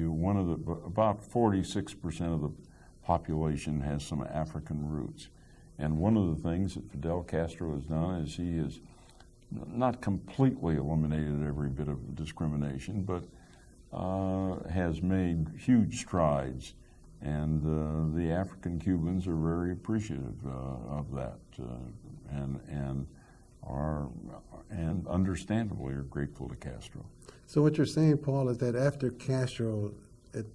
about 46% of the population has some African roots. And one of the things that Fidel Castro has done is he has not completely eliminated every bit of discrimination, but has made huge strides. And the African Cubans are very appreciative of that, and understandably are grateful to Castro. So what you're saying, Paul, is that after Castro, it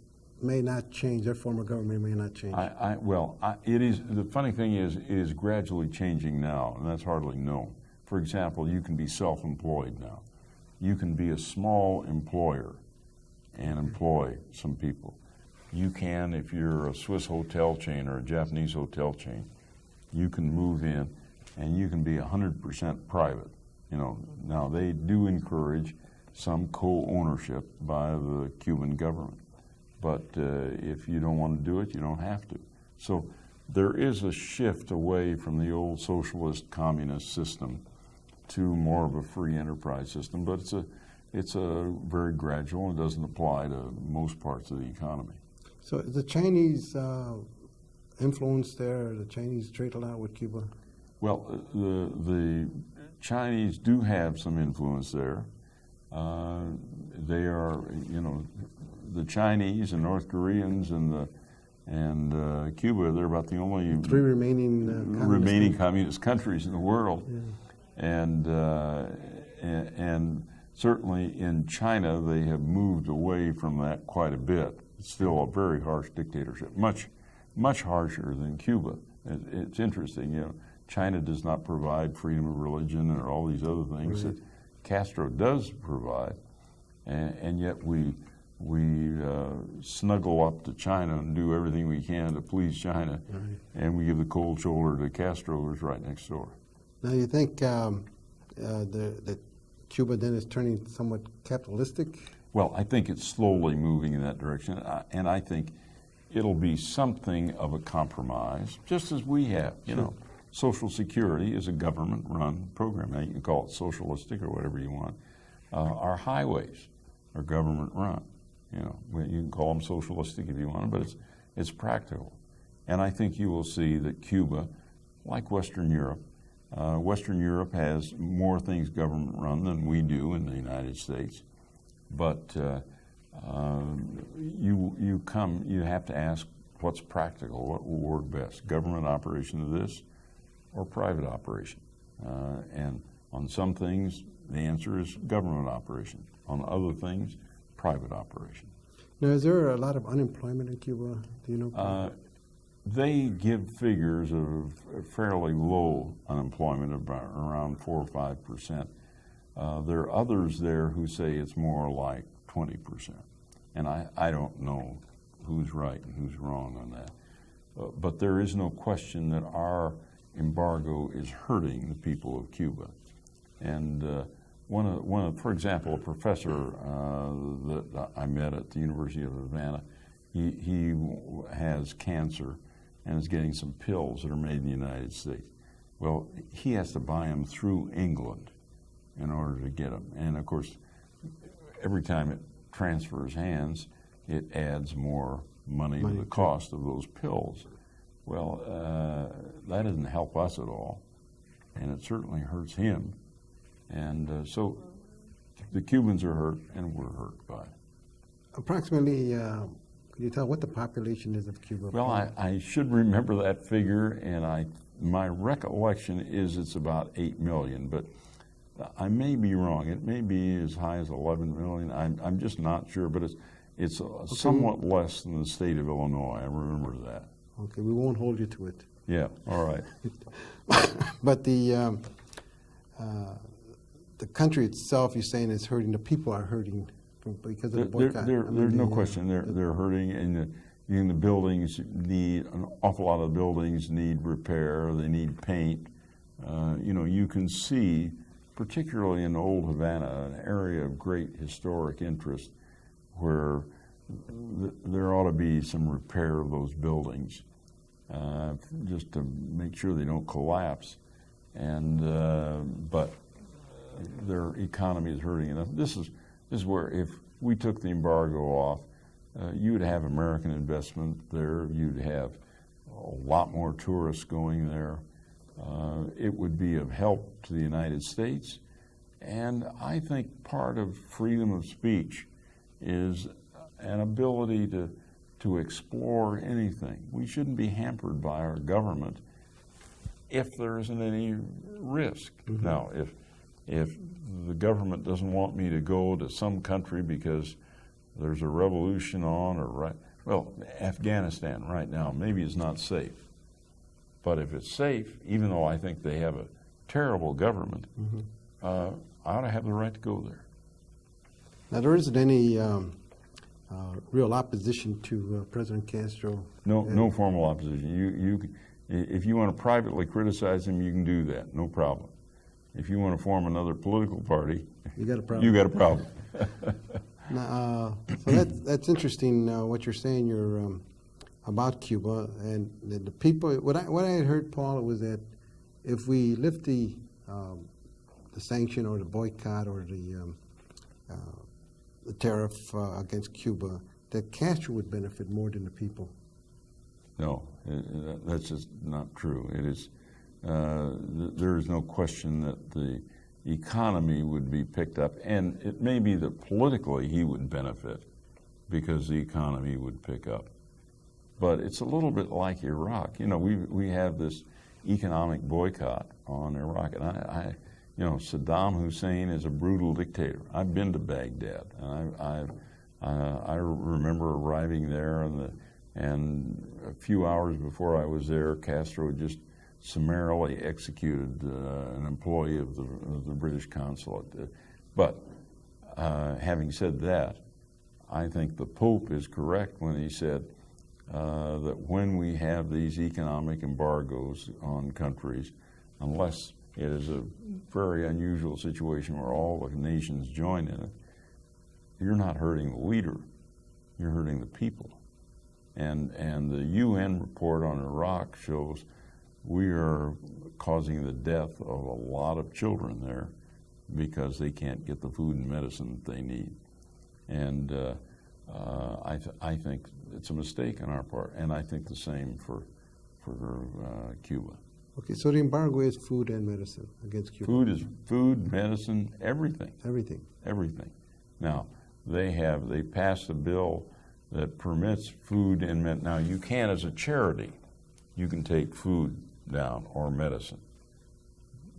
may not change, their form of government may not change. It is, the funny thing is, it is gradually changing now, and that's hardly known. For example, you can be self-employed now. You can be a small employer and employ some people. You can, if you're a Swiss hotel chain or a Japanese hotel chain, you can move in and you can be 100% private. You know, now they do encourage some co-ownership by the Cuban government. But if you don't want to do it, you don't have to. So there is a shift away from the old socialist communist system to more of a free enterprise system, but it's a very gradual and doesn't apply to most parts of the economy. So the Chinese influence there, the Chinese trade a lot with Cuba? Well, the Chinese do have some influence there. They are, you know, the Chinese and North Koreans and Cuba, they're about the only three remaining communist countries in the world. Yeah. And certainly in China, they have moved away from that quite a bit. It's still a very harsh dictatorship, much harsher than Cuba. It's interesting, you know, China does not provide freedom of religion or all these other things that Castro does provide, and yet we snuggle up to China and do everything we can to please China, and we give the cold shoulder to Castro, who's right next door. Now, you think that Cuba then is turning somewhat capitalistic? Well, I think it's slowly moving in that direction, and I think it'll be something of a compromise, just as we have. You know, Social Security is a government-run program. Now, you can call it socialistic or whatever you want. Our highways are government-run. You know, you can call them socialistic if you want, but it's practical. And I think you will see that Cuba, like Western Europe has more things government-run than we do in the United States. But you have to ask what's practical, what will work best, government operation of this or private operation. And on some things, the answer is government operation. On other things, private operation. Now, is there a lot of unemployment in Cuba? Do you know? They give figures of fairly low unemployment, of around 4 or 5%. There are others there who say it's more like 20%. And I don't know who's right and who's wrong on that. But there is no question that our embargo is hurting the people of Cuba. And for example, a professor that I met at the University of Havana, he has cancer and is getting some pills that are made in the United States. Well, he has to buy them through England in order to get them. And of course, every time it transfers hands, it adds more money to the cost of those pills. Well, that doesn't help us at all, and it certainly hurts him. And so the Cubans are hurt, and we're hurt by it. Approximately, can you tell what the population is of Cuba? Well, I should remember that figure, and my recollection is it's about 8 million, but I may be wrong. It may be as high as 11 million. I'm just not sure, but it's somewhat less than the state of Illinois. I remember that. Okay, we won't hold you to it. Yeah, all right. But the country itself, you're saying, is hurting. The people are hurting because of the boycott. There's no question. They're hurting, and the buildings need, an awful lot of buildings need repair. They need paint. You know, you can see, particularly in Old Havana, an area of great historic interest where there ought to be some repair of those buildings just to make sure they don't collapse. And but their economy is hurting enough. This is where if we took the embargo off, you would have American investment there. You'd have a lot more tourists going there. It would be of help to the United States. And I think part of freedom of speech is an ability to explore anything. We shouldn't be hampered by our government if there isn't any risk. Mm-hmm. Now, if the government doesn't want me to go to some country because there's a revolution on, well, Afghanistan right now maybe is not safe. But if it's safe, even though I think they have a terrible government, mm-hmm. I ought to have the right to go there. Now, there isn't any real opposition to President Castro? No formal opposition. If you want to privately criticize him, you can do that, no problem. If you want to form another political party, you got a problem. You got a problem. Now, so that's interesting. What you're saying, about Cuba and the people. What I had heard, Paul, was that if we lift the sanction or the boycott or the tariff against Cuba, that Castro would benefit more than the people. No, that's just not true. It is. There is no question that the economy would be picked up, and it may be that politically he would benefit because the economy would pick up. But it's a little bit like Iraq. You know, we have this economic boycott on Iraq, and Saddam Hussein is a brutal dictator. I've been to Baghdad, and I remember arriving there, and a few hours before I was there, Castro had just summarily executed an employee of the British consulate. But having said that, I think the Pope is correct when he said that when we have these economic embargoes on countries, unless it is a very unusual situation where all the nations join in it, you're not hurting the leader, you're hurting the people. And the UN report on Iraq shows we are causing the death of a lot of children there because they can't get the food and medicine that they need. And I think it's a mistake on our part, and I think the same for Cuba. Okay, so the embargo is food and medicine against Cuba. Food is food, medicine, everything. Everything. Now, they passed a bill that permits food and medicine. Now, you can, as a charity, you can take food down or medicine.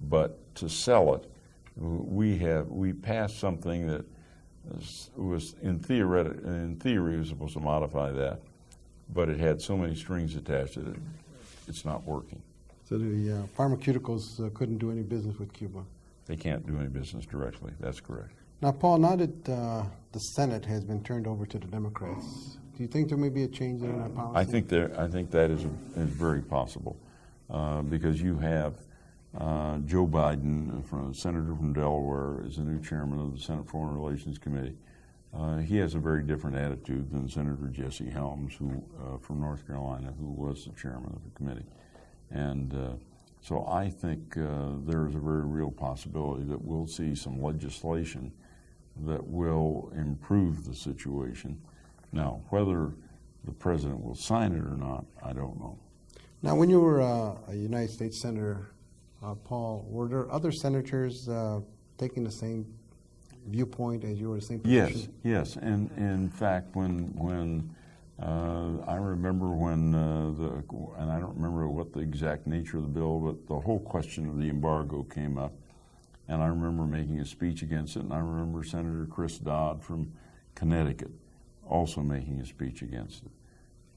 But to sell it, we passed something that was in theory was supposed to modify that, but it had so many strings attached to it, it's not working. So the pharmaceuticals couldn't do any business with Cuba? They can't do any business directly, that's correct. Now, Paul, now that the Senate has been turned over to the Democrats, do you think there may be a change in that policy? I think that is very possible because you have Joe Biden, Senator from Delaware, is the new chairman of the Senate Foreign Relations Committee. He has a very different attitude than Senator Jesse Helms, who from North Carolina, who was the chairman of the committee. And so I think there is a very real possibility that we'll see some legislation that will improve the situation. Now, whether the president will sign it or not, I don't know. Now, when you were a United States Senator, Paul, were there other senators taking the same viewpoint as you were, the same position? Yes. And in fact, when I remember when and I don't remember what the exact nature of the bill, but the whole question of the embargo came up, and I remember making a speech against it, and I remember Senator Chris Dodd from Connecticut also making a speech against it.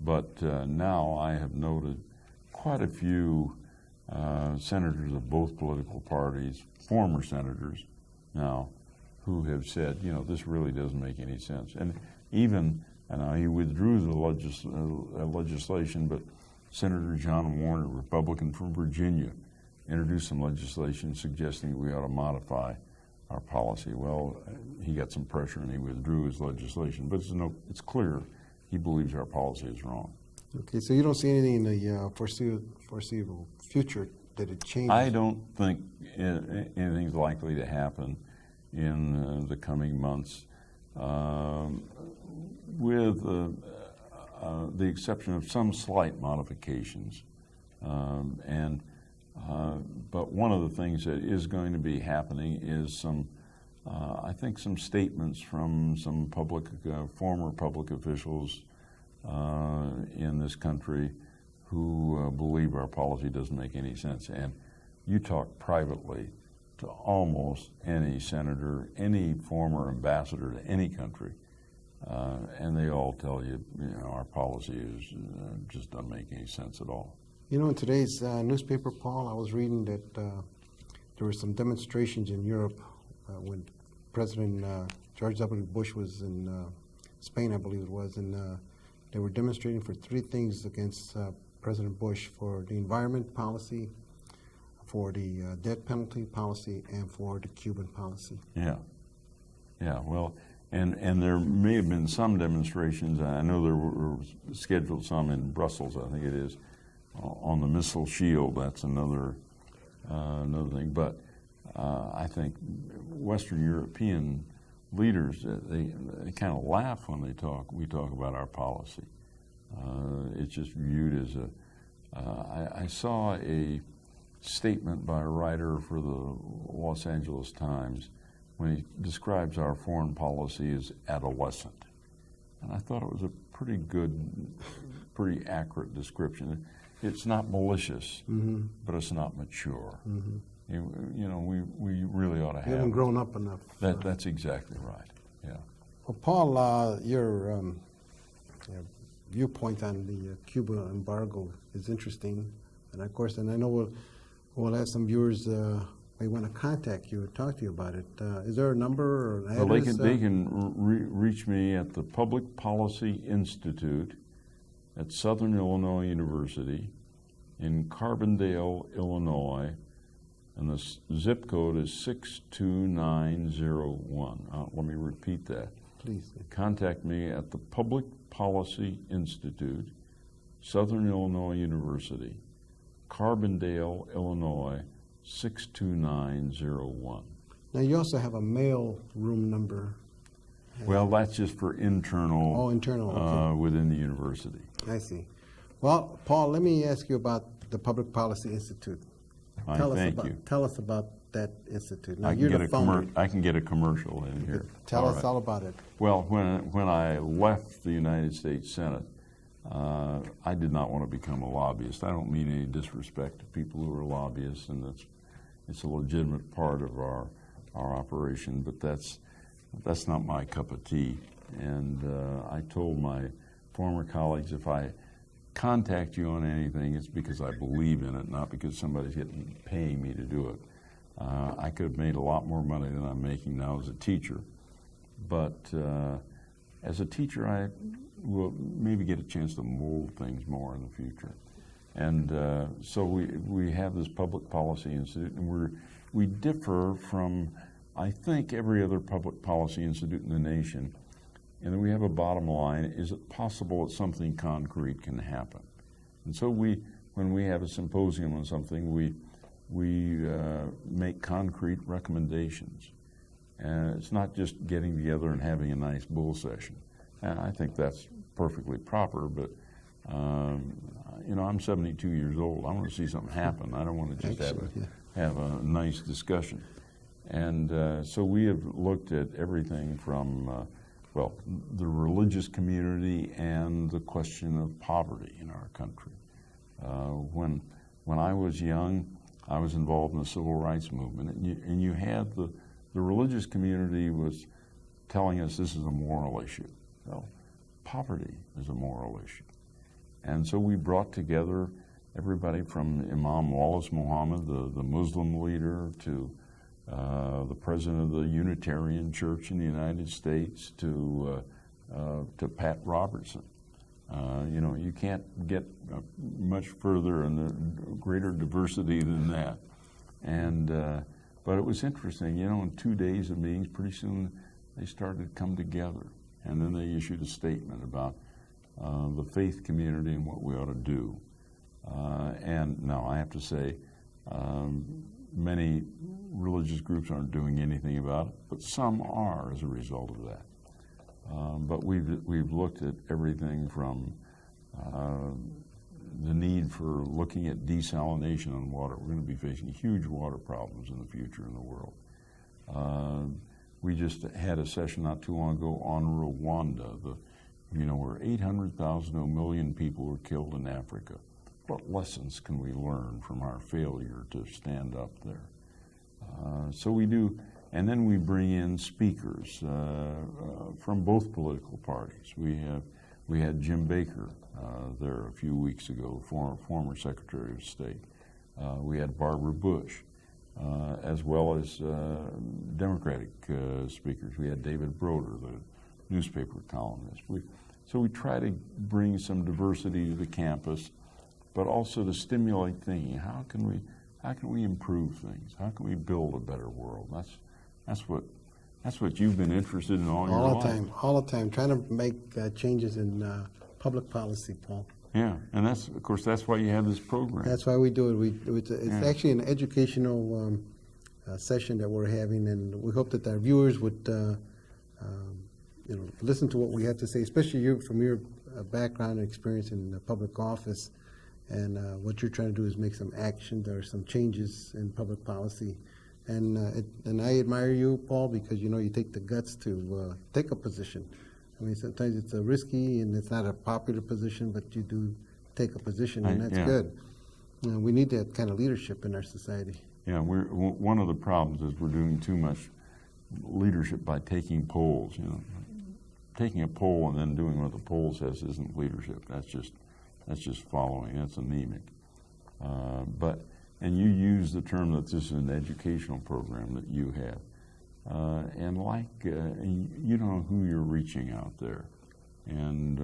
But now I have noted quite a few senators of both political parties, former senators now, who have said, this really doesn't make any sense. And even, he withdrew the legislation, but Senator John Warner, Republican from Virginia, introduced some legislation suggesting we ought to modify our policy. Well, he got some pressure and he withdrew his legislation, but it's clear he believes our policy is wrong. Okay, so you don't see anything in the foreseeable future that it changes? I don't think anything's likely to happen in the coming months. with the exception of some slight modifications. But one of the things that is going to be happening is I think some statements from some former public officials in this country who believe our policy doesn't make any sense. And you talk privately to almost any senator, any former ambassador to any country, and they all tell you, our policy just doesn't make any sense at all. In today's newspaper, Paul, I was reading that there were some demonstrations in Europe when President George W. Bush was in Spain, I believe it was, and they were demonstrating for three things against President Bush: for the environment policy, for the death penalty policy, and for the Cuban policy. Yeah. Well, and there may have been some demonstrations. I know there were scheduled some in Brussels, I think it is, on the missile shield. That's another thing. But I think Western European leaders, they kind of laugh when we talk about our policy. It's just viewed as I saw a statement by a writer for the Los Angeles Times when he describes our foreign policy as adolescent. And I thought it was a pretty good, pretty accurate description. It's not malicious, but it's not mature. We really ought to have. We haven't grown up enough. That's exactly right. Yeah. Well, Paul, your viewpoint on the Cuba embargo is interesting, and of course, and I know we'll have some viewers may want to contact you or talk to you about it. Is there a number or an address? Well, they can reach me at the Public Policy Institute at Southern Illinois University in Carbondale, Illinois, and the zip code is 62901. Let me repeat that. Please. Contact me at the Public Policy Institute, Southern Illinois University, Carbondale, Illinois, 62901. Now, you also have a mail room number. Well, that's just for internal. Oh, internal. Okay. Within the university. I see. Well, Paul, let me ask you about the Public Policy Institute. Tell us about that institute. Now, I can get a commercial in here. Tell us all about it. Well, when I left the United States Senate, I did not want to become a lobbyist. I don't mean any disrespect to people who are lobbyists, and it's a legitimate part of our operation, but that's not my cup of tea. And I told my former colleagues, if I contact you on anything, it's because I believe in it, not because somebody's paying me to do it. I could have made a lot more money than I'm making now as a teacher, but as a teacher, I will maybe get a chance to mold things more in the future. And so we have this Public Policy Institute, and we differ from, I think, every other public policy institute in the nation. And then we have a bottom line: is it possible that something concrete can happen? And so when we have a symposium on something, we make concrete recommendations. And it's not just getting together and having a nice bull session. And I think that's perfectly proper, but I'm 72 years old. I want to see something happen. I don't want to just have a nice discussion. And so we have looked at everything from the religious community and the question of poverty in our country. When I was young, I was involved in the civil rights movement, and you had the religious community was telling us this is a moral issue. Well, poverty is a moral issue. And so we brought together everybody from Imam Wallace Muhammad, the Muslim leader, to the president of the Unitarian Church in the United States, to Pat Robertson. You can't get much further in the greater diversity than that. But it was interesting, in 2 days of meetings, pretty soon they started to come together. And then they issued a statement about the faith community and what we ought to do. And now I have to say, many religious groups aren't doing anything about it, but some are as a result of that. But we've looked at everything from the need for looking at desalination on water. We're going to be facing huge water problems in the future in the world. We just had a session not too long ago on Rwanda, where 800,000 to 1 million people were killed in Africa. What lessons can we learn from our failure to stand up there? So we do, and then we bring in speakers from both political parties. We had Jim Baker there a few weeks ago, former Secretary of State. We had Barbara Bush, as well as Democratic speakers. We had David Broder, the newspaper columnist. So we try to bring some diversity to the campus, but also to stimulate thinking. How can we improve things? How can we build a better world? That's what you've been interested in all your life. All the time, trying to make changes in public policy, Paul. Yeah, and that's why you have this program. That's why we do it. It's actually an educational session that we're having, and we hope that our viewers would listen to what we have to say, especially you from your background and experience in public office. And what you're trying to do is make some actions or some changes in public policy. And I admire you, Paul, because you take the guts to take a position. I mean, sometimes it's risky and it's not a popular position, but you do take a position, and that's good. We need that kind of leadership in our society. Yeah, one of the problems is we're doing too much leadership by taking polls. Taking a poll and then doing what the poll says isn't leadership. That's just following. That's anemic. And you use the term that this is an educational program that you have. And you don't know who you're reaching out there and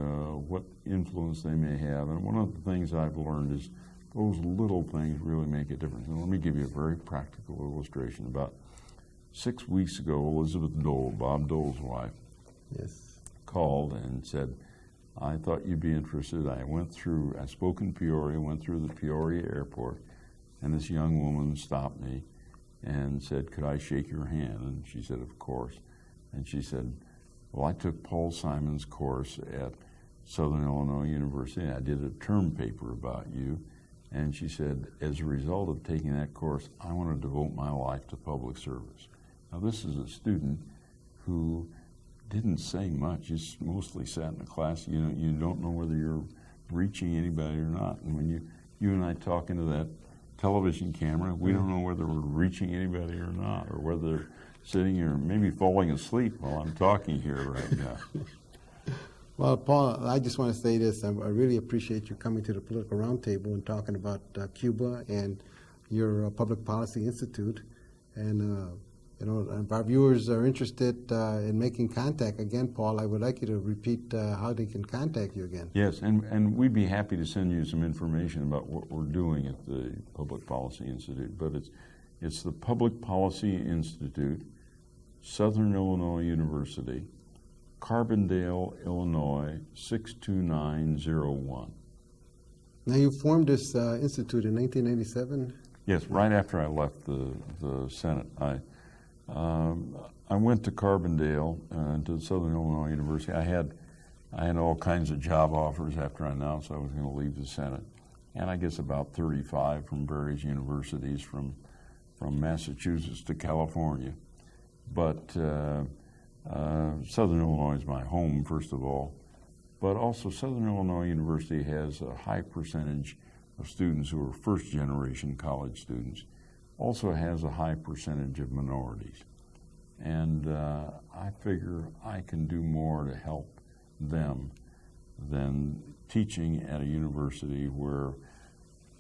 what influence they may have. And one of the things I've learned is those little things really make a difference. And let me give you a very practical illustration. About 6 weeks ago, Elizabeth Dole, Bob Dole's wife, called and said, I thought you'd be interested. I spoke in Peoria, went through the Peoria airport, and this young woman stopped me and said, could I shake your hand? And she said, of course. And she said, well, I took Paul Simon's course at Southern Illinois University. I did a term paper about you. And she said, as a result of taking that course, I want to devote my life to public service. Now, this is a student who didn't say much, just mostly sat in the class. You don't know whether you're reaching anybody or not. And when you and I talk into that television camera, we don't know whether we're reaching anybody or not, or whether they're sitting here, maybe falling asleep while I'm talking here right now. Well, Paul, I just want to say this. I really appreciate you coming to the Political Roundtable and talking about Cuba and your Public Policy Institute. And if our viewers are interested in making contact, again, Paul, I would like you to repeat how they can contact you again. Yes, and we'd be happy to send you some information about what we're doing at the Public Policy Institute. But it's the Public Policy Institute, Southern Illinois University, Carbondale, Illinois, 62901. Now, you formed this institute in 1997? Yes, right after I left the Senate. I went to Carbondale, to Southern Illinois University. I had all kinds of job offers after I announced I was going to leave the Senate, and I guess about 35 from various universities from Massachusetts to California. But Southern Illinois is my home, first of all, but also Southern Illinois University has a high percentage of students who are first-generation college students. Also has a high percentage of minorities. And I figure I can do more to help them than teaching at a university where,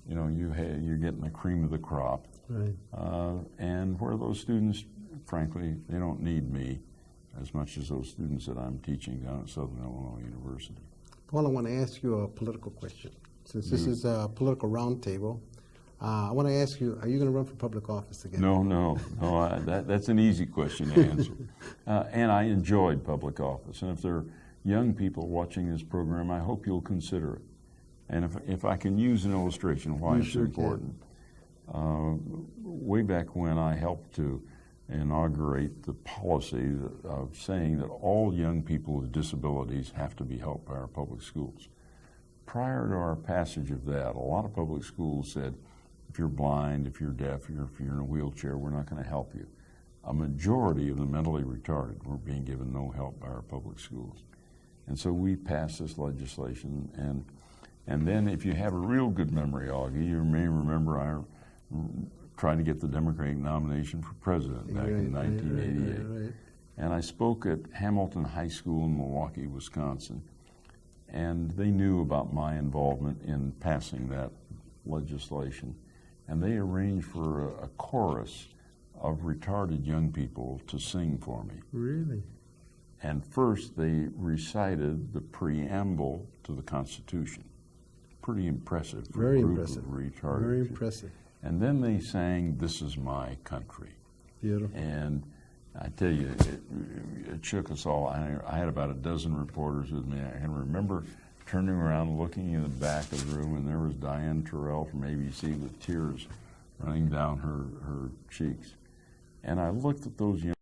you're getting the cream of the crop. Right. And where those students, frankly, they don't need me as much as those students that I'm teaching down at Southern Illinois University. Paul, I want to ask you a political question. Since this is a political roundtable, I want to ask you, are you going to run for public office again? No. That's an easy question to answer. And I enjoyed public office. And if there are young people watching this program, I hope you'll consider it. And if I can use an illustration of why it's important. Way back when, I helped to inaugurate the policy of saying that all young people with disabilities have to be helped by our public schools. Prior to our passage of that, a lot of public schools said, if you're blind, if you're deaf, if you're in a wheelchair, we're not going to help you. A majority of the mentally retarded were being given no help by our public schools. And so we passed this legislation, and then if you have a real good memory, Augie, you may remember I tried to get the Democratic nomination for president back in 1988. Right. And I spoke at Hamilton High School in Milwaukee, Wisconsin, and they knew about my involvement in passing that legislation. And they arranged for a chorus of retarded young people to sing for me. Really? And first they recited the preamble to the Constitution. Pretty impressive for Very a group impressive. of retarded. Very impressive. And then they sang, "This is my country." Beautiful. And I tell you, it shook us all. I had about a dozen reporters with me. I can remember turning around, looking in the back of the room, and there was Diane Terrell from ABC with tears running down her cheeks. And I looked at those young